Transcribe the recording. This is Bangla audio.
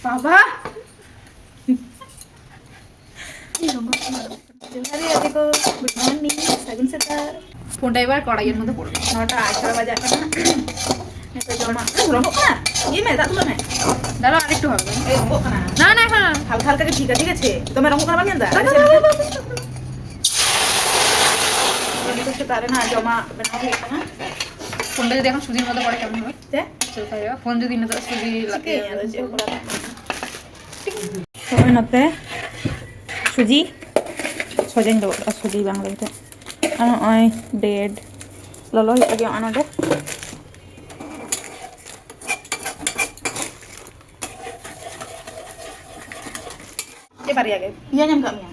बाबा जोहारी अभी को गुड मॉर्निंग सागुन सेता फोनটা এবার কড়াইয়ের মধ্যে পড়বে 9টা 18 বাজে এখন এটা জমা রঙ না ये मैं দাদু না দাঁড়াও আরেকটু হবে এই রঙ না না না হালকা হালকা ঠিক আছে ঠিক আছে তুমি রঙ করা বানিয়ে দাও আমি তো তারে না জমা বানাবো না ফোনটা যদি এখন সুজির মধ্যে পড়ে কেমন হবে ফোন যদি না সুজি লাগে নতে সুজি সজাইন দেবো সুজি বাংলাতে ওই ব্রেড ললো আগে আনতে এবারে আগে ইয়া নাম কামিয়া